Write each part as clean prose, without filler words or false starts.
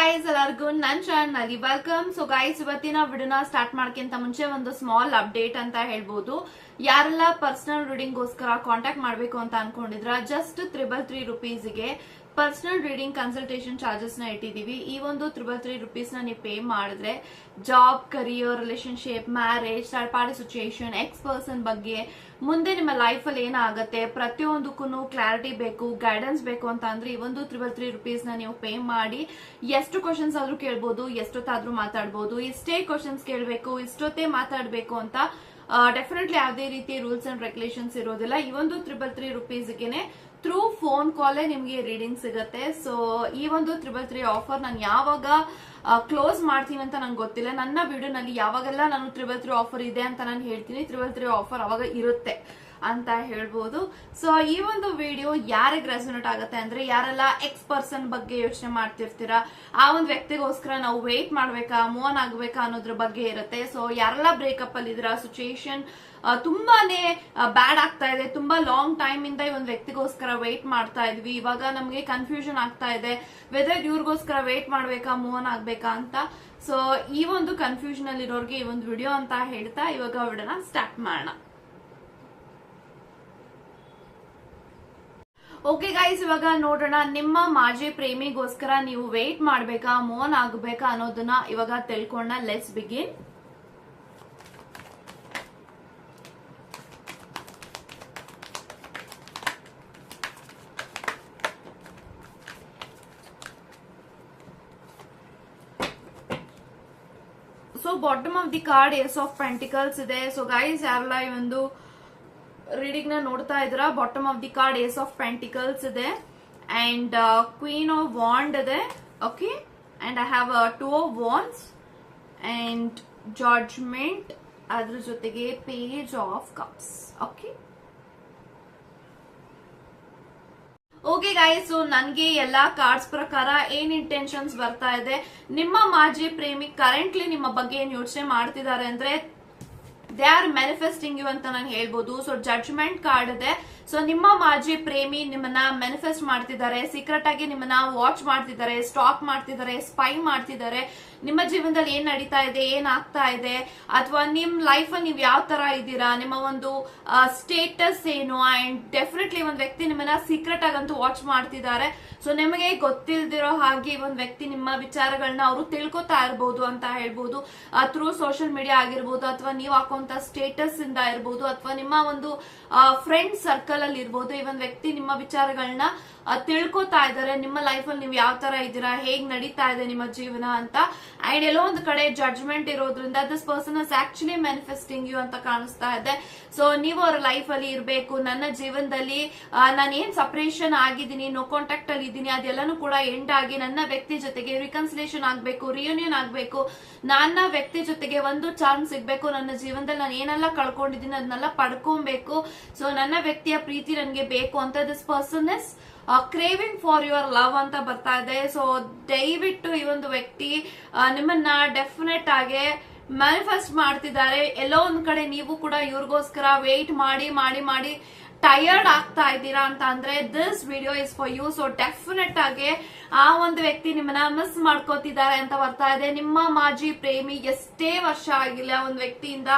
Guys ಎಲ್ಲರಿಗೂ ನನ್ channel welcome. So guys ಇವತ್ತಿನ ವಿಡಿಯೋನ ಸ್ಟಾರ್ಟ್ ಮಾಡ್ಕಿಂತ ಮುಂಚೆ ಒಂದು ಸ್ಮಾಲ್ ಅಪ್ಡೇಟ್ ಅಂತ ಹೇಳ್ಬೋದು. ಯಾರೆಲ್ಲ ಪರ್ಸನಲ್ ರೀಡಿಂಗ್ ಗೋಸ್ಕರ ಕಾಂಟ್ಯಾಕ್ಟ್ ಮಾಡ್ಬೇಕು ಅಂತ ಅನ್ಕೊಂಡಿದ್ರ ಜಸ್ಟ್ 333 ರುಪೀಸ್ಗೆ ಪರ್ಸನಲ್ ರೀಡಿಂಗ್ ಕನ್ಸಲ್ಟೇಷನ್ ಚಾರ್ಜಸ್ ನ ಇಟ್ಟಿದೀವಿ. ಈ ಒಂದು 333 ರುಪೀಸ್ ನ ನೀವು ಪೇ ಮಾಡಿದ್ರೆ job, career, relationship, marriage, third party situation, ex person ಬಗ್ಗೆ ಮುಂದೆ ನಿಮ್ಮ ಲೈಫ್ ಅಲ್ಲಿ ಏನಾಗುತ್ತೆ ಪ್ರತಿಯೊಂದಕ್ಕೂ ಕ್ಲಾರಿಟಿ ಬೇಕು, ಗೈಡೆನ್ಸ್ ಬೇಕು ಅಂತ ಅಂದ್ರೆ ಈ ಒಂದು 333 ರುಪೀಸ್ ನ ನೀವು ಪೇ ಮಾಡಿ ಎಷ್ಟು ಕ್ವಶನ್ಸ್ ಆದ್ರೂ ಕೇಳ್ಬೋದು, ಎಷ್ಟೊತ್ತಾದ್ರೂ ಮಾತಾಡ್ಬೋದು. ಇಷ್ಟೇ ಕ್ವಶನ್ಸ್ ಕೇಳಬೇಕು, ಇಷ್ಟೊತ್ತೇ ಮಾತಾಡ್ಬೇಕು ಅಂತ ಡೆಫಿನೆಟ್ಲಿ ಯಾವುದೇ ರೀತಿ ರೂಲ್ಸ್ ಅಂಡ್ ರೆಗ್ಯುಲೇಷನ್ಸ್ ಇರೋದಿಲ್ಲ. ಈ ಒಂದು 333 ರುಪೀಸ್ಗೆ ಥ್ರೂ ಫೋನ್ ಕಾಲೇ ನಿಮ್ಗೆ ರೀಡಿಂಗ್ ಸಿಗುತ್ತೆ. ಸೊ ಈ ಒಂದು 333 ಆಫರ್ ನಾನು ಯಾವಾಗ ಕ್ಲೋಸ್ ಮಾಡ್ತೀನಿ ಅಂತ ನಂಗೆ ಗೊತ್ತಿಲ್ಲ. ನನ್ನ ವಿಡಿಯೋನಲ್ಲಿ ಯಾವಾಗೆಲ್ಲ ನಾನು 333 ಆಫರ್ ಇದೆ ಅಂತ ನಾನು ಹೇಳ್ತೀನಿ, 333 ಆಫರ್ ಅವಾಗ ಇರುತ್ತೆ ಅಂತ ಹೇಳ್ಬೋದು. ಸೊ ಈ ಒಂದು ವಿಡಿಯೋ ಯಾರಿಗೆ ರೆಸೊನೇಟ್ ಆಗುತ್ತೆ ಅಂದ್ರೆ ಯಾರೆಲ್ಲ ಎಕ್ಸ್ ಪರ್ಸನ್ ಬಗ್ಗೆ ಯೋಚನೆ ಮಾಡ್ತಿರ್ತೀರಾ, ಆ ಒಂದು ವ್ಯಕ್ತಿಗೋಸ್ಕರ ನಾವು ವೇಟ್ ಮಾಡ್ಬೇಕಾ, ಮೂವ್ ಆನ್ ಆಗ್ಬೇಕಾ ಅನ್ನೋದ್ರ ಬಗ್ಗೆ ಇರುತ್ತೆ. ಸೊ ಯಾರೆಲ್ಲ ಬ್ರೇಕಪ್ ಅಲ್ಲಿ ಇದ್ರ, ಸಿಚುಯೇಷನ್ ತುಂಬಾನೇ ಬ್ಯಾಡ್ ಆಗ್ತಾ ಇದೆ, ತುಂಬಾ ಲಾಂಗ್ ಟೈಮ್ ಇಂದ ಈ ಒಂದು ವ್ಯಕ್ತಿಗೋಸ್ಕರ ವೇಟ್ ಮಾಡ್ತಾ ಇದ್ವಿ, ಇವಾಗ ನಮ್ಗೆ ಕನ್ಫ್ಯೂಷನ್ ಆಗ್ತಾ ಇದೆ ವೆದರ್ ಇವ್ರಿಗೋಸ್ಕರ ವೇಟ್ ಮಾಡ್ಬೇಕಾ, ಮೂವ್ ಆನ್ ಆಗ್ಬೇಕಾ ಅಂತ. ಸೊ ಈ ಒಂದು ಕನ್ಫ್ಯೂಷನ್ ಅಲ್ಲಿ ಇರೋರ್ಗೆ ಈ ಒಂದು ವಿಡಿಯೋ ಅಂತ ಹೇಳ್ತಾ ಇವಾಗ ವಿಡಿಯೋನ ಸ್ಟಾರ್ಟ್ ಮಾಡೋಣ. ಓಕೆ ಗೈಸ್, ಇವಾಗ ನೋಡೋಣ ನಿಮ್ಮ ಮಾಜಿ ಪ್ರೇಮಿಗೋಸ್ಕರ ನೀವು ವೇಟ್ ಮಾಡ್ಬೇಕಾ, ಮೂವ್ ಆನ್ ಆಗಬೇಕಾ ಅನ್ನೋದನ್ನ ಇವಾಗ ತಿಳ್ಕೊಂಡ. Let's begin. So bottom of the card ace of pentacles ಇದೆ. ಸೊ ಗೈಸ್ ಯಾರೆಲ್ಲ ಈ ಒಂದು ರೀಡಿಂಗ್ ನ ನೋಡ್ತಾ ಇದ್ರ, bottom of the card ace of pentacles ಇದೆ ಅಂಡ್ ಕ್ವೀನ್ ಆಫ್ ವಾಂಡ್ ಇದೆ. Okay, and I have 2 of wands and judgement, ಅದ್ರ ಜೊತೆಗೆ page of cups. Okay okay guys, so ನನ್ಗೆ ಎಲ್ಲಾ ಕಾರ್ಡ್ಸ್ ಪ್ರಕಾರ ಏನ್ ಇಂಟೆನ್ಷನ್ಸ್ ಬರ್ತಾ ಇದೆ, ನಿಮ್ಮ ಮಾಜಿ ಪ್ರೇಮಿ ಕರೆಂಟ್ಲಿ ನಿಮ್ಮ ಬಗ್ಗೆ ಏನ್ ಯೋಚನೆ ಮಾಡ್ತಿದ್ದಾರೆ ಅಂದ್ರೆ ದೇ ಆರ್ ಮ್ಯಾನಿಫೆಸ್ಟಿಂಗ್ ಯು ಅಂತ ನಾನು ಹೇಳ್ಬೋದು. ಸೊ ಜಡ್ಜ್ಮೆಂಟ್ ಕಾರ್ಡ್ ಇದೆ. ಸೊ ನಿಮ್ಮ ಮಾಜಿ ಪ್ರೇಮಿ ನಿಮ್ಮನ್ನ ಮ್ಯಾನಿಫೆಸ್ಟ್ ಮಾಡ್ತಿದ್ದಾರೆ, ಸೀಕ್ರೆಟ್ ಆಗಿ ನಿಮ್ಮನ್ನ ವಾಚ್ ಮಾಡ್ತಿದ್ದಾರೆ, ಸ್ಟಾಕ್ ಮಾಡ್ತಿದ್ದಾರೆ, ಸ್ಪೈ ಮಾಡ್ತಿದ್ದಾರೆ. ನಿಮ್ಮ ಜೀವನದಲ್ಲಿ ಏನ್ ನಡೀತಾ ಇದೆ, ಏನ್ ಆಗ್ತಾ ಇದೆ, ಅಥವಾ ನಿಮ್ ಲೈಫ್ ಅಲ್ಲಿ ನೀವು ಯಾವ ತರ ಇದ್ದೀರಾ, ನಿಮ್ಮ ಒಂದು ಸ್ಟೇಟಸ್ ಏನು, ಅಂಡ್ ಡೆಫಿನೆಟ್ಲಿ ಒಂದ್ ವ್ಯಕ್ತಿ ನಿಮ್ಮನ್ನ ಸೀಕ್ರೆಟ್ ಆಗಂತೂ ವಾಚ್ ಮಾಡ್ತಿದ್ದಾರೆ. ಸೊ ನಿಮಗೆ ಗೊತ್ತಿಲ್ದಿರೋ ಹಾಗೆ ಒಂದ್ ವ್ಯಕ್ತಿ ನಿಮ್ಮ ವಿಚಾರಗಳನ್ನ ಅವರು ತಿಳ್ಕೊತಾ ಇರ್ಬೋದು ಅಂತ ಹೇಳ್ಬೋದು. ಥ್ರೂ ಸೋಷಿಯಲ್ ಮೀಡಿಯಾ ಆಗಿರ್ಬೋದು, ಅಥವಾ ನೀವು ಹಾಕುವಂತ ಸ್ಟೇಟಸ್ ಇಂದ ಇರ್ಬೋದು, ಅಥವಾ ನಿಮ್ಮ ಒಂದು ಫ್ರೆಂಡ್ ಸರ್ಕಲ್ ಅಲ್ಲಿ ಇರ್ಬೋದು. ಈ ಒಂದ್ ವ್ಯಕ್ತಿ ನಿಮ್ಮ ವಿಚಾರಗಳನ್ನ ತಿಳ್ಕೊತಾ ಇದ್ದಾರೆ, ನಿಮ್ಮ ಲೈಫ್ ಅಲ್ಲಿ ನೀವು ಯಾವ ತರ ಇದ್ದೀರಾ, ಹೇಗ್ ನಡೀತಾ ಇದೆ ನಿಮ್ಮ ಜೀವನ ಅಂತ. ಅಂಡ್ ಎಲ್ಲೋ ಒಂದು ಕಡೆ ಜಡ್ಜ್ಮೆಂಟ್ ಇರೋದ್ರಿಂದ this person is actually manifesting you ಅಂತ ಕಾಣಿಸ್ತಾ ಇದೆ. ಸೊ ನೀವು ಅವರ ಲೈಫ್ ಅಲ್ಲಿ ಇರಬೇಕು, ನನ್ನ ಜೀವನದಲ್ಲಿ ನಾನು ಏನ್ ಸಪರೇಷನ್ ಆಗಿದ್ದೀನಿ, ನೋ ಕಾಂಟ್ಯಾಕ್ಟ್ ಅಲ್ಲಿ ಇದ್ದೀನಿ, ಅದೆಲ್ಲಾನು ಕೂಡ ಎಂಡ್ ಆಗಿ ನನ್ನ ವ್ಯಕ್ತಿ ಜೊತೆಗೆ ರಿಕನ್ಸಿಲೇಷನ್ ಆಗ್ಬೇಕು, ರಿಯೂನಿಯನ್ ಆಗ್ಬೇಕು, ನನ್ನ ವ್ಯಕ್ತಿ ಜೊತೆಗೆ ಒಂದು ಚಾನ್ಸ್ ಸಿಗ್ಬೇಕು, ನನ್ನ ಜೀವನದಲ್ಲಿ ನಾನು ಏನೆಲ್ಲ ಕಳ್ಕೊಂಡಿದ್ದೀನಿ ಅದನ್ನೆಲ್ಲ ಪಡ್ಕೊಬೇಕು. ಸೊ ನನ್ನ ವ್ಯಕ್ತಿಯ ಪ್ರೀತಿ ನನಗೆ ಬೇಕು ಅಂತ this person is craving for your love ಅಂತ ಬರ್ತಾ ಇದೆ. ಸೊ ದಯವಿಟ್ಟು ಈ ಒಂದು ವ್ಯಕ್ತಿ ನಿಮ್ಮನ್ನ ಡೆಫಿನೆಟ್ ಆಗಿ ಮ್ಯಾನಿಫೆಸ್ಟ್ ಮಾಡ್ತಿದ್ದಾರೆ. ಎಲ್ಲೋ ಒಂದ್ ಕಡೆ ನೀವು ಕೂಡ ಇವ್ರಿಗೋಸ್ಕರ ವೇಟ್ ಮಾಡಿ ಮಾಡಿ ಮಾಡಿ ಟಯರ್ಡ್ ಆಗ್ತಾ ಇದ್ದೀರಾ ಅಂತ ಅಂದ್ರೆ this video is for you. So definite ಆಗಿ ಆ ಒಂದು ವ್ಯಕ್ತಿ ನಿಮ್ಮನ್ನ ಮಿಸ್ ಮಾಡ್ಕೋತಿದ್ದಾರೆ ಅಂತ ಬರ್ತಾ ಇದೆ. ನಿಮ್ಮ ಮಾಜಿ ಪ್ರೇಮಿ ಎಷ್ಟೇ ವರ್ಷ ಆಗಿಲ್ಲ ಒಂದ್ ವ್ಯಕ್ತಿಯಿಂದ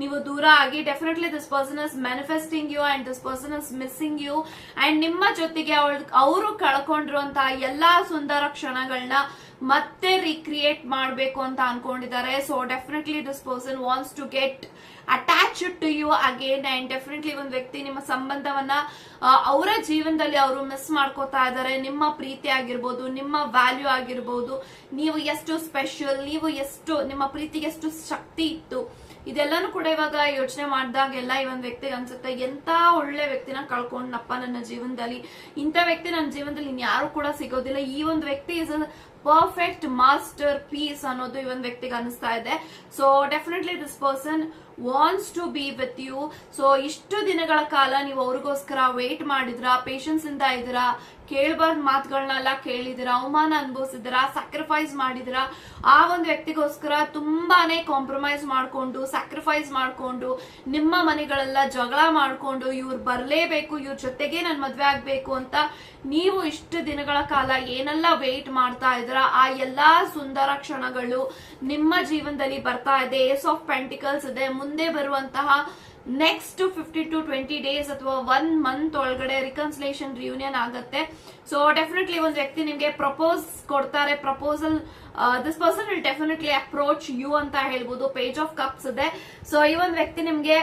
ನೀವು ದೂರ ಆಗಿ, definitely this person is manifesting you and this person is missing you. And ನಿಮ್ಮ ಜೊತೆಗೆ ಅವರು ಕಳ್ಕೊಂಡಿರುವಂತಹ ಎಲ್ಲಾ ಸುಂದರ ಕ್ಷಣಗಳನ್ನ ಮತ್ತೆ ರೀಕ್ರಿಯೇಟ್ ಮಾಡಬೇಕು ಅಂತ ಅನ್ಕೊಂಡಿದ್ದಾರೆ. So definitely this person wants to get attached to you again. And definitely ಒಂದು ವ್ಯಕ್ತಿ ನಿಮ್ಮ ಸಂಬಂಧವನ್ನ ಅವರ ಜೀವನದಲ್ಲಿ ಅವರು ಮಿಸ್ ಮಾಡ್ಕೋತಾ ಇದ್ದಾರೆ. ನಿಮ್ಮ ಪ್ರೀತಿ ಆಗಿರ್ಬೋದು, ನಿಮ್ಮ ವ್ಯಾಲ್ಯೂ ಆಗಿರ್ಬೋದು, ನೀವು ಎಷ್ಟು ಸ್ಪೆಷಲ್, ನೀವು ಎಷ್ಟು ನಿಮ್ಮ ಪ್ರೀತಿಗೆ ಎಷ್ಟು ಶಕ್ತಿ ಇತ್ತು, ಇದೆಲ್ಲಾನು ಕೂಡ ಇವಾಗ ಯೋಚನೆ ಮಾಡಿದಾಗೆಲ್ಲ ಈ ಒಂದ್ ವ್ಯಕ್ತಿಗೆ ಅನ್ಸುತ್ತೆ ಎಂತ ಒಳ್ಳೆ ವ್ಯಕ್ತಿನ ಕಳ್ಕೊಂಡ್ನಪ್ಪ ನನ್ನ ಜೀವನದಲ್ಲಿ, ಇಂಥ ವ್ಯಕ್ತಿ ನನ್ನ ಜೀವನದಲ್ಲಿ ಇನ್ಯಾರು ಕೂಡ ಸಿಗೋದಿಲ್ಲ. ಈ ಒಂದು ವ್ಯಕ್ತಿ ಇಸ್ ಪರ್ಫೆಕ್ಟ್ ಮಾಸ್ಟರ್ ಪೀಸ್ ಅನ್ನೋದು ಈ ಒಂದು ವ್ಯಕ್ತಿಗೆ ಅನಿಸ್ತಾ ಇದೆ. So definitely this person wants to be with you. So ಇಷ್ಟು ದಿನಗಳ ಕಾಲ ನೀವು ಅವ್ರಿಗೋಸ್ಕರ ವೇಟ್ ಮಾಡಿದ್ರ, ಪೇಷನ್ಸ್ ಇಂದ ಇದ್ದೀರಾ, ಕೇಳಬಾರ್ದ ಮಾತುಗಳನ್ನೆಲ್ಲ ಕೇಳಿದಿರಾ, ಅವಮಾನ ಅನುಭವಿಸಿದಿರಾ, ಸ್ಯಾಕ್ರಿಫೈಸ್ ಮಾಡಿದಿರಾ. ಆ ಒಂದು ವ್ಯಕ್ತಿಗೋಸ್ಕರ ತುಂಬಾನೇ ಕಾಂಪ್ರಮೈಸ್ ಮಾಡ್ಕೊಂಡು, ಸ್ಯಾಕ್ರಿಫೈಸ್ ಮಾಡ್ಕೊಂಡು, ನಿಮ್ಮ ಮನೆಗಳೆಲ್ಲ ಜಗಳ ಮಾಡ್ಕೊಂಡು, ಇವ್ರು ಬರ್ಲೇಬೇಕು, ಇವ್ರ ಜೊತೆಗೆ ನನ್ ಮದ್ವೆ ಆಗ್ಬೇಕು ಅಂತ ನೀವು ಇಷ್ಟು ದಿನಗಳ ಕಾಲ ಏನೆಲ್ಲ ವೇಟ್ ಮಾಡ್ತಾ ಇದ್ರ ಇದ್ದೀರಾ ಆ ಎಲ್ಲಾ ಸುಂದರ ಕ್ಷಣಗಳು ನಿಮ್ಮ ಜೀವನದಲ್ಲಿ ಬರ್ತಾ ಇದೆ. ಏಸ್ ಆಫ್ ಪೆಂಟಿಕಲ್ಸ್ ಇದೆ. ಮುಂದೆ ಬರುವಂತಹ ನೆಕ್ಸ್ಟ್ 50 to 20 ಡೇಸ್ ಅಥವಾ 1 ಮಂತ್ ಒಳಗಡೆ ರಿಕನ್ಸಿಲೇಷನ್ ರಿಯೂನಿಯನ್ ಆಗುತ್ತೆ. ಸೊ ಡೆಫಿನೆಟ್ಲಿ ಒಂದು ವ್ಯಕ್ತಿ ನಿಮ್ಗೆ ಪ್ರಪೋಸ್ ಕೊಡ್ತಾರೆ. Proposal this person will definitely approach you ಅಂತ ಹೇಳ್ಬೋದು. ಪೇಜ್ ಆಫ್ ಕಪ್ಸ್ ಇದೆ. ಸೊ ಈ ಒಂದು ವ್ಯಕ್ತಿ ನಿಮ್ಗೆ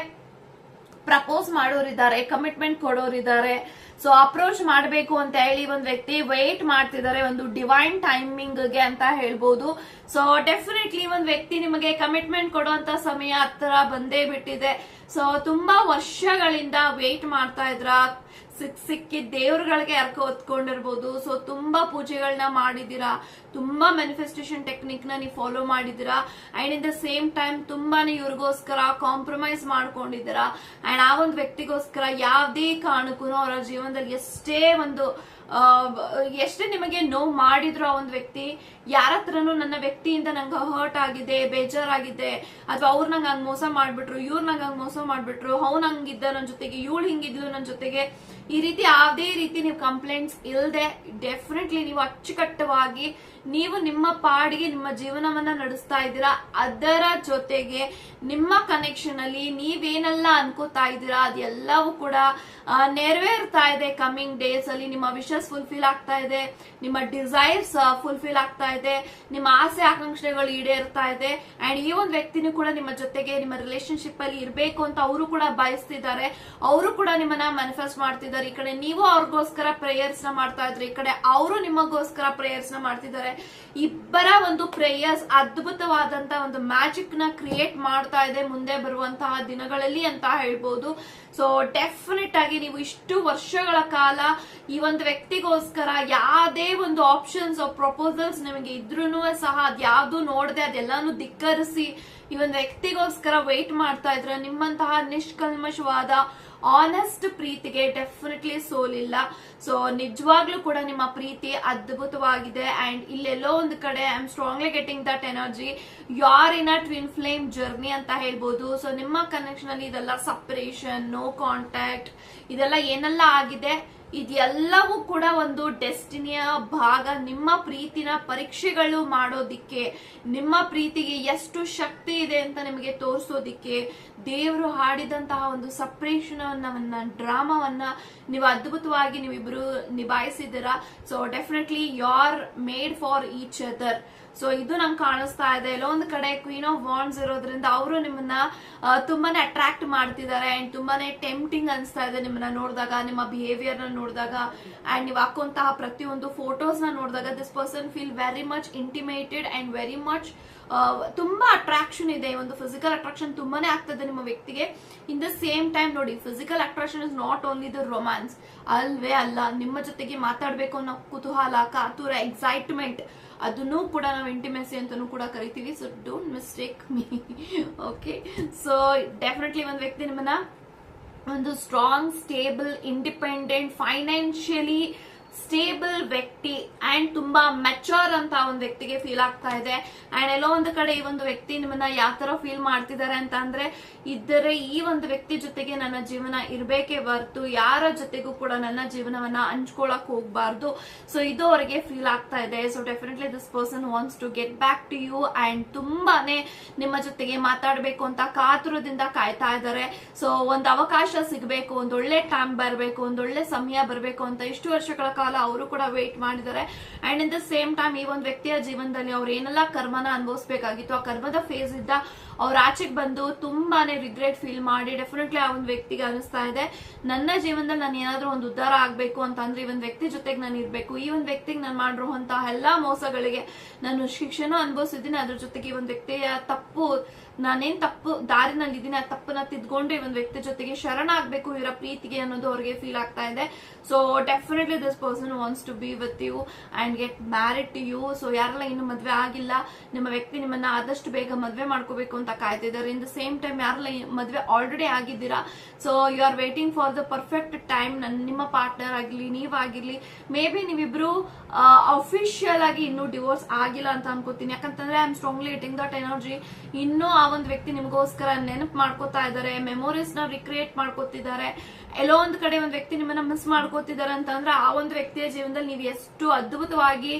ಪ್ರಪೋಸ್ ಮಾಡೋರಿದ್ದಾರೆ, ಕಮಿಟ್ಮೆಂಟ್ ಕೊಡೋರಿದ್ದಾರೆ. ಸೊ ಅಪ್ರೋಚ್ ಮಾಡಬೇಕು ಅಂತ ಹೇಳಿ ಒಂದು ವ್ಯಕ್ತಿ ವೇಟ್ ಮಾಡ್ತಿದ್ದಾರೆ ಒಂದು ಡಿವೈನ್ ಟೈಮಿಂಗ್ ಗೆ ಅಂತ ಹೇಳ್ಬೋದು. ಸೊ ಡೆಫಿನೆಟ್ಲಿ ಒಂದು ವ್ಯಕ್ತಿ ನಿಮಗೆ ಕಮಿಟ್ಮೆಂಟ್ ಕೊಡುವಂತ ಸಮಯ ಹತ್ರ ಬಂದೇ ಬಿಟ್ಟಿದೆ. ಸೊ ತುಂಬಾ ವರ್ಷಗಳಿಂದ ವೇಟ್ ಮಾಡ್ತಾ ಇದ್ರ, ಸಿಕ್ಕಿದ ದೇವ್ರಗಳಿಗೆ ಅರ್ಕ ಹೊತ್ಕೊಂಡಿರ್ಬೋದು. ಸೊ ತುಂಬಾ ಪೂಜೆಗಳನ್ನ ಮಾಡಿದೀರಾ, ತುಂಬಾ ಮ್ಯಾನಿಫೆಸ್ಟೇಷನ್ ಟೆಕ್ನಿಕ್ ನ ನೀವು ಫಾಲೋ ಮಾಡಿದೀರಾ. And in the same time ತುಂಬಾನೇ ಇವ್ರಿಗೋಸ್ಕರ ಕಾಂಪ್ರಮೈಸ್ ಮಾಡ್ಕೊಂಡಿದ್ದೀರಾ. ಅಂಡ್ ಆ ಒಂದು ವ್ಯಕ್ತಿಗೋಸ್ಕರ ಯಾವುದೇ ಕಾರಣಕ್ಕೂ ಅವರ ಜೀವನದಲ್ಲಿ ಎಷ್ಟೇ ನಿಮಗೆ ನೋವು ಮಾಡಿದ್ರು ಆ ಒಂದು ವ್ಯಕ್ತಿ ಯಾರ ಹತ್ರನೂ ನನ್ನ ವ್ಯಕ್ತಿಯಿಂದ ನಂಗೆ ಹರ್ಟ್ ಆಗಿದೆ, ಬೇಜಾರಾಗಿದೆ, ಅಥವಾ ಅವ್ರು ನಂಗೆ ಹಂಗ್ ಮೋಸ ಮಾಡ್ಬಿಟ್ರು, ಇವ್ರು ನಂಗೆ ಹಂಗ್ ಮೋಸ ಮಾಡ್ಬಿಟ್ರು, ಅವ್ನು ಹಂಗಿದ್ದ ನನ್ನ ಜೊತೆಗೆ, ಇವಳು ಹಿಂಗಿದ್ಲು ನನ್ನ ಜೊತೆಗೆ, ಈ ರೀತಿ ಯಾವುದೇ ರೀತಿ ನೀವು ಕಂಪ್ಲೇಂಟ್ಸ್ ಇಲ್ಲದೆ ಡೆಫಿನೆಟ್ಲಿ ನೀವು ಅಚ್ಚುಕಟ್ಟವಾಗಿ ನೀವು ನಿಮ್ಮ ಪಾಡಿಗೆ ನಿಮ್ಮ ಜೀವನವನ್ನ ನಡೆಸ್ತಾ ಇದ್ದೀರಾ. ಅದರ ಜೊತೆಗೆ ನಿಮ್ಮ ಕನೆಕ್ಷನ್ ಅಲ್ಲಿ ನೀವೇನೆಲ್ಲ ಅನ್ಕೋತಾ ಇದ್ದೀರಾ ಅದೆಲ್ಲವೂ ಕೂಡ ನೆರವೇರ್ತಾ ಇದೆ. ಕಮಿಂಗ್ ಡೇಸ್ ಅಲ್ಲಿ ನಿಮ್ಮ ವಿಶಸ್ ಫುಲ್ಫಿಲ್ ಆಗ್ತಾ ಇದೆ, ನಿಮ್ಮ ಡಿಸೈರ್ಸ್ ಫುಲ್ಫಿಲ್ ಆಗ್ತಾ ಇದೆ, ನಿಮ್ಮ ಆಸೆ ಆಕಾಂಕ್ಷೆಗಳು ಈಡೇರ್ತಾ ಇದೆ. ಅಂಡ್ ಈ ಒಂದು ವ್ಯಕ್ತಿನೂ ಕೂಡ ನಿಮ್ಮ ಜೊತೆಗೆ ನಿಮ್ಮ ರಿಲೇಶನ್ಶಿಪ್ ಅಲ್ಲಿ ಇರಬೇಕು ಅಂತ ಅವರು ಕೂಡ ಬಯಸ್ತಿದ್ದಾರೆ. ಅವರು ಕೂಡ ನಿಮ್ಮನ್ನ ಮ್ಯಾನಿಫೆಸ್ಟ್ ಮಾಡ್ತಿದ್ದಾರೆ. ಈ ಕಡೆ ನೀವು ಅವ್ರಿಗೋಸ್ಕರ ಪ್ರೇಯರ್ಸ್ ನ ಮಾಡ್ತಾ ಇದ್ರಿ, ಈ ಕಡೆ ಅವರು ನಿಮಗೋಸ್ಕರ ಪ್ರೇಯರ್ಸ್ ನ ಮಾಡ್ತಿದ್ದಾರೆ. ಇಬ್ಬರ ಒಂದು ಪ್ರೇಯರ್ಸ್ ಅದ್ಭುತವಾದಂತಹ ಒಂದು ಮ್ಯಾಜಿಕ್ ನ ಕ್ರಿಯೇಟ್ ಮಾಡ್ತಾ ಇದೆ ಮುಂದೆ ಬರುವಂತಹ ದಿನಗಳಲ್ಲಿ ಅಂತ ಹೇಳ್ಬೋದು. ಸೊ ಡೆಫಿನೆಟ್ ಆಗಿ ನೀವು ಇಷ್ಟು ವರ್ಷಗಳ ಕಾಲ ಈ ಒಂದು ವ್ಯಕ್ತಿಗೋಸ್ಕರ ಯಾವುದೇ ಒಂದು ಆಪ್ಷನ್ಸ್ ಪ್ರಪೋಸಲ್ಸ್ ನಿಮಗೆ ಇದ್ರೂ ಸಹ ಅದ್ಯಾವ್ದು ನೋಡದೆ ಅದೆಲ್ಲಾನು ಧಿಕ್ಕರಿಸಿ ಈ ಒಂದು ವ್ಯಕ್ತಿಗೋಸ್ಕರ ವೇಟ್ ಮಾಡ್ತಾ ಇದ್ರೆ ನಿಮ್ಮಂತಹ ನಿಷ್ಕಲ್ಮಶವಾದ ಆನೆಸ್ಟ್ ಪ್ರೀತಿಗೆ ಡೆಫಿನೆಟ್ಲಿ ಸೋಲಿಲ್ಲ. ಸೊ ನಿಜವಾಗ್ಲೂ ಕೂಡ ನಿಮ್ಮ ಪ್ರೀತಿ ಅದ್ಭುತವಾಗಿದೆ. ಅಂಡ್ ಇಲ್ಲೆಲ್ಲೋ ಒಂದು ಕಡೆ I am strongly getting that energy you are in a twin flame journey ಅಂತ ಹೇಳ್ಬೋದು. ಸೊ ನಿಮ್ಮ ಕನೆಕ್ಷನ್ ಅಲ್ಲಿ ಇದೆಲ್ಲ ಸಪರೇಷನ್, ನೋ ಕಾಂಟ್ಯಾಕ್ಟ್, ಇದೆಲ್ಲ ಏನೆಲ್ಲ ಆಗಿದೆ ಇದೆಲ್ಲವೂ ಕೂಡ ಒಂದು ಡೆಸ್ಟಿನಿಯ ಭಾಗ. ನಿಮ್ಮ ಪ್ರೀತಿನ ಪರೀಕ್ಷೆಗಳು ಮಾಡೋದಿಕ್ಕೆ, ನಿಮ್ಮ ಪ್ರೀತಿಗೆ ಎಷ್ಟು ಶಕ್ತಿ ಇದೆ ಅಂತ ನಿಮಗೆ ತೋರಿಸೋದಿಕ್ಕೆ ದೇವರು ಹಾಡಿದಂತಹ ಒಂದು ಸಪರೇಷನ್ ಡ್ರಾಮಾವನ್ನ ನೀವು ಅದ್ಭುತವಾಗಿ ನೀವಿಬ್ರು ನಿಭಾಯಿಸಿದ್ದೀರಾ. So definitely you are made for each other. So ಇದು ನಂಗೆ ಕಾಣಿಸ್ತಾ ಇದೆ. ಎಲ್ಲೋ ಒಂದು ಕಡೆ ಕ್ವೀನ್ ಆಫ್ ವಾಂಡ್ಸ್ ಇರೋದ್ರಿಂದ ಅವರು ನಿಮ್ಮನ್ನ ತುಂಬಾನೇ ಅಟ್ರಾಕ್ಟ್ ಮಾಡ್ತಿದ್ದಾರೆ ಅಂಡ್ ತುಂಬಾನೇ ಟೆಂಪ್ಟಿಂಗ್ ಅನಿಸ್ತಾ ಇದೆ ನಿಮ್ಮನ್ನ ನೋಡಿದಾಗ, ನಿಮ್ಮ ಬಿಹೇವಿಯರ್ ನ ನೋಡಿದಾಗ ಅಂಡ್ ನೀವು ಹಾಕುವಂತಹ ಪ್ರತಿಯೊಂದು ಫೋಟೋಸ್ ನ ನೋಡಿದಾಗ this person feel very much intimated and very much ತುಂಬಾ ಅಟ್ರಾಕ್ಷನ್ ಇದೆ. ಒಂದು ಫಿಸಿಕಲ್ ಅಟ್ರಾಕ್ಷನ್ ತುಂಬಾನೇ ಆಗ್ತದೆ ನಿಮ್ಮ ವ್ಯಕ್ತಿಗೆ. ಇನ್ ದ ಸೇಮ್ ಟೈಮ್ ನೋಡಿ, physical attraction is not only the romance, ಅಲ್ವೇ ಅಲ್ಲ, ನಿಮ್ಮ ಜೊತೆಗೆ ಮಾತಾಡ್ಬೇಕು ಅನ್ನೋ ಕುತೂಹಲ, ಕಾತುರ, ಎಕ್ಸೈಟ್ಮೆಂಟ್, ಅದನ್ನು ಕೂಡ ನಾವು ಇಂಟಿಮೆಸಿ ಅಂತಾನೂ ಕೂಡ ಕರಿತೀವಿ. So don't mistake me. Okay, so definitely ಒಂದು ವ್ಯಕ್ತಿ ನಿಮ್ಮನ್ನ ಒಂದು strong, stable, independent, financially stable ವ್ಯಕ್ತಿ ಅಂಡ್ ತುಂಬಾ ಮೆಚೂರ್ ಅಂತ ಒಂದು ವ್ಯಕ್ತಿಗೆ ಫೀಲ್ ಆಗ್ತಾ ಇದೆ. ಅಂಡ್ ಎಲ್ಲೋ ಒಂದು ಕಡೆ ಈ ಒಂದು ವ್ಯಕ್ತಿ ನಿಮ್ಮನ್ನ ಯಾವ ತರ ಫೀಲ್ ಮಾಡ್ತಿದ್ದಾರೆ ಅಂತ ಅಂದ್ರೆ, ಇದ್ದರೆ ಈ ಒಂದು ವ್ಯಕ್ತಿ ಜೊತೆಗೆ ನನ್ನ ಜೀವನ ಇರ್ಬೇಕೇ ಹೊರತು ಯಾರ ಜೊತೆಗೂ ಕೂಡ ನನ್ನ ಜೀವನವನ್ನ ಹಂಚ್ಕೊಳಕ್ ಹೋಗ್ಬಾರ್ದು. ಸೊ ಇದು ಅವರಿಗೆ ಫೀಲ್ ಆಗ್ತಾ ಇದೆ. So definitely this person wants to get back to you and ತುಂಬಾನೇ ನಿಮ್ಮ ಜೊತೆಗೆ ಮಾತಾಡ್ಬೇಕು ಅಂತ ಕಾತುರದಿಂದ ಕಾಯ್ತಾ ಇದ್ದಾರೆ. ಸೊ ಒಂದು ಅವಕಾಶ ಸಿಗಬೇಕು, ಒಂದೊಳ್ಳೆ ಟೈಮ್ ಬರಬೇಕು, ಒಂದೊಳ್ಳೆ ಸಮಯ ಬರಬೇಕು ಅಂತ ಇಷ್ಟು ವರ್ಷಗಳ ಕಾಲ ಅವರು ಕೂಡ ವೇಟ್ ಮಾಡಿದ್ದಾರೆ. And in the same time ಈ ಒಂದು ವ್ಯಕ್ತಿಯ ಜೀವನದಲ್ಲಿ ಅವ್ರು ಏನೆಲ್ಲ ಕರ್ಮನ ಅನುಭವಿಸಬೇಕಾಗಿತ್ತು ಆ ಕರ್ಮದ ಫೇಸ್ ಇದ್ದ ಅವ್ರ ಆಚೆಗೆ ಬಂದು ತುಂಬಾನೇ ರಿಗ್ರೆಟ್ ಫೀಲ್ ಮಾಡಿ ಡೆಫಿನೆಟ್ಲಿ ಆ ಒಂದು ವ್ಯಕ್ತಿಗೆ ಅನಿಸ್ತಾ ಇದೆ, ನನ್ನ ಜೀವನದಲ್ಲಿ ನಾನು ಏನಾದ್ರೂ ಒಂದು ಉದ್ಧಾರ ಆಗ್ಬೇಕು ಅಂತಂದ್ರೆ ಈ ಒಂದು ವ್ಯಕ್ತಿ ಜೊತೆಗೆ ನಾನು ಇರ್ಬೇಕು. ಈ ಒಂದು ವ್ಯಕ್ತಿಗೆ ನಾನು ಮಾಡಿರುವಂತಹ ಎಲ್ಲಾ ಮೋಸಗಳಿಗೆ ನಾನು ಶಿಕ್ಷೆನೂ ಅನುಭವಿಸಿದ್ದೀನಿ. ಅದ್ರ ಜೊತೆಗೆ ಈ ಒಂದು ವ್ಯಕ್ತಿಯ ತಪ್ಪು, ನಾನೇನ್ ತಪ್ಪು ದಾರಿನಲ್ಲಿ ಇದ್ದೀನಿ ಆ ತಪ್ಪನ್ನ ತಿದ್ಕೊಂಡು ಈ ಒಂದು ವ್ಯಕ್ತಿ ಜೊತೆಗೆ ಶರಣ ಆಗ್ಬೇಕು ಇವರ ಪ್ರೀತಿಗೆ ಅನ್ನೋದು ಅವ್ರಿಗೆ ಫೀಲ್ ಆಗ್ತಾ ಇದೆ. So definitely this person wants to be with you and get married to you. So ಯಾರೆಲ್ಲ ಇನ್ನು ಮದ್ವೆ ಆಗಿಲ್ಲ, ನಿಮ್ಮ ವ್ಯಕ್ತಿ ನಿಮ್ಮನ್ನ ಆದಷ್ಟು ಬೇಗ ಮದ್ವೆ ಮಾಡ್ಕೋಬೇಕು ಅಂತ ಕಾಯ್ತಿದ್ದಾರೆ. ಇನ್ ದ ಸೇಮ್ ಟೈಮ್ ಯಾರೆಲ್ಲ ಮದ್ವೆ ಆಲ್ರೆಡಿ ಆಗಿದ್ದೀರಾ, so you are waiting for the perfect time. ನಿಮ್ಮ ಪಾರ್ಟ್ನರ್ ಆಗಿರ್ಲಿ, ನೀವಾಗಿರ್ಲಿ, ಮೇ ಬಿ ನೀವಿಬ್ರು ಅಫಿಷಿಯಲ್ ಆಗಿ ಇನ್ನೂ ಡಿವೋರ್ಸ್ ಆಗಿಲ್ಲ ಅಂತ ಅನ್ಕೋತೀನಿ. ಯಾಕಂತಂದ್ರೆ I am strongly getting that energy. ಇನ್ನೂ ಆ ಒಂದು ವ್ಯಕ್ತಿ ನಿಮಗೋಸ್ಕರ ನೆನಪು ಮಾಡ್ಕೋತಾ ಇದ್ದಾರೆ, ಮೆಮೊರೀಸ್ ನ ರಿಕ್ರಿಯೇಟ್ ಮಾಡ್ಕೋತಿದ್ದಾರೆ. ಎಲ್ಲೋ ಒಂದ್ ಕಡೆ ಒಂದ್ ವ್ಯಕ್ತಿ ನಿಮ್ಮನ್ನ ಮಿಸ್ ಮಾಡ್ಕೋತಿದ್ದಾರೆ ಅಂತ ಅಂದ್ರೆ ಆ ಒಂದು ವ್ಯಕ್ತಿಯ ಜೀವನದಲ್ಲಿ ನೀವು ಎಷ್ಟು ಅದ್ಭುತವಾಗಿ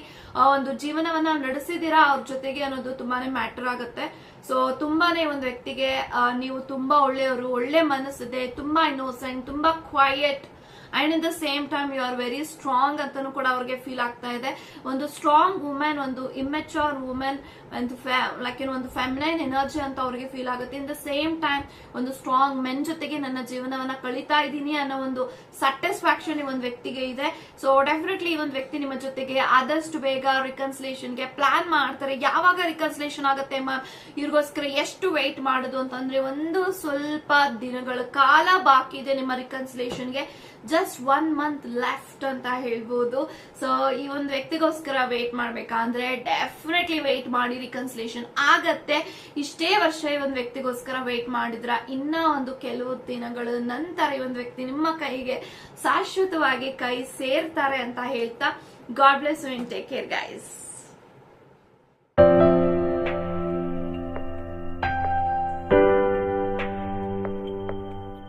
ಒಂದು ಜೀವನವನ್ನ ನಡೆಸಿದೀರಾ ಅವ್ರ ಜೊತೆಗೆ ಅನ್ನೋದು ತುಂಬಾನೇ ಮ್ಯಾಟರ್ ಆಗುತ್ತೆ. ಸೊ ತುಂಬಾನೇ ಒಂದು ವ್ಯಕ್ತಿಗೆ ನೀವು ತುಂಬಾ ಒಳ್ಳೆಯವರು, ಒಳ್ಳೆ ಮನಸ್ಸಿದೆ, ತುಂಬಾ ಇನ್ನೋಸೆಂಟ್, ತುಂಬಾ quiet and in the same time you are very strong ಅಂತಾನು ಕೂಡ ಅವ್ರಿಗೆ ಫೀಲ್ ಆಗ್ತಾ ಇದೆ. ಒಂದು ಸ್ಟ್ರಾಂಗ್ ವುಮೆನ್, ಒಂದು ಇಮ್ಮೆಚೂರ್ ವುಮೆನ್, ಒಂದು ಫೆಮಿನೈನ್ ಎನರ್ಜಿ ಅಂತ ಅವ್ರಿಗೆ ಫೀಲ್ ಆಗುತ್ತೆ. ಇನ್ ದ ಸೇಮ್ ಟೈಮ್ ಒಂದು ಸ್ಟ್ರಾಂಗ್ ಮೆನ್ ಜೊತೆಗೆ ನನ್ನ ಜೀವನವನ್ನ ಕಳೀತಾ ಇದ್ದೀನಿ ಅನ್ನೋ ಒಂದು ಸ್ಯಾಟಿಸ್ಫ್ಯಾಕ್ಷನ್ ಈ ಒಂದು ವ್ಯಕ್ತಿಗೆ ಇದೆ. ಸೊ ಡೆಫಿನೆಟ್ಲಿ ಈ ಒಂದು ವ್ಯಕ್ತಿ ನಿಮ್ಮ ಜೊತೆಗೆ ಆದಷ್ಟು ಬೇಗ ರಿಕನ್ಸಿಲೇಷನ್ಗೆ ಪ್ಲಾನ್ ಮಾಡ್ತಾರೆ. ಯಾವಾಗ ರಿಕನ್ಸಿಲೇಷನ್ ಆಗುತ್ತೆ ಮ್ಯಾಮ್, ಇವ್ರಿಗೋಸ್ಕರ ಎಷ್ಟು ವೆಯ್ಟ್ ಮಾಡುದು ಅಂತಂದ್ರೆ ಒಂದು ಸ್ವಲ್ಪ ದಿನಗಳ ಕಾಲ ಬಾಕಿ ಇದೆ ನಿಮ್ಮ ರಿಕನ್ಸಿಲೇಷನ್ಗೆ. ಜಸ್ಟ್ 1 month ಲೆಫ್ಟ್ ಅಂತ ಹೇಳ್ಬೋದು. ಸೊ ಈ ಒಂದು ವ್ಯಕ್ತಿಗೋಸ್ಕರ ವೇಟ್ ಮಾಡ್ಬೇಕಂದ್ರೆ ಡೆಫಿನೆಟ್ಲಿ ವೇಟ್ ಮಾಡಿ, ರಿಕನ್ಸಿಲೇಷನ್ ಆಗತ್ತೆ. ಇಷ್ಟೇ ವರ್ಷ ಈ ಒಂದು ವ್ಯಕ್ತಿಗೋಸ್ಕರ ವೇಟ್ ಮಾಡಿದ್ರ ಇನ್ನ ಒಂದು ಕೆಲವು ದಿನಗಳ ನಂತರ ಈ ಒಂದು ವ್ಯಕ್ತಿ ನಿಮ್ಮ ಕೈಗೆ ಶಾಶ್ವತವಾಗಿ ಕೈ ಸೇರ್ತಾರೆ ಅಂತ ಹೇಳ್ತಾ God bless you and take care guys.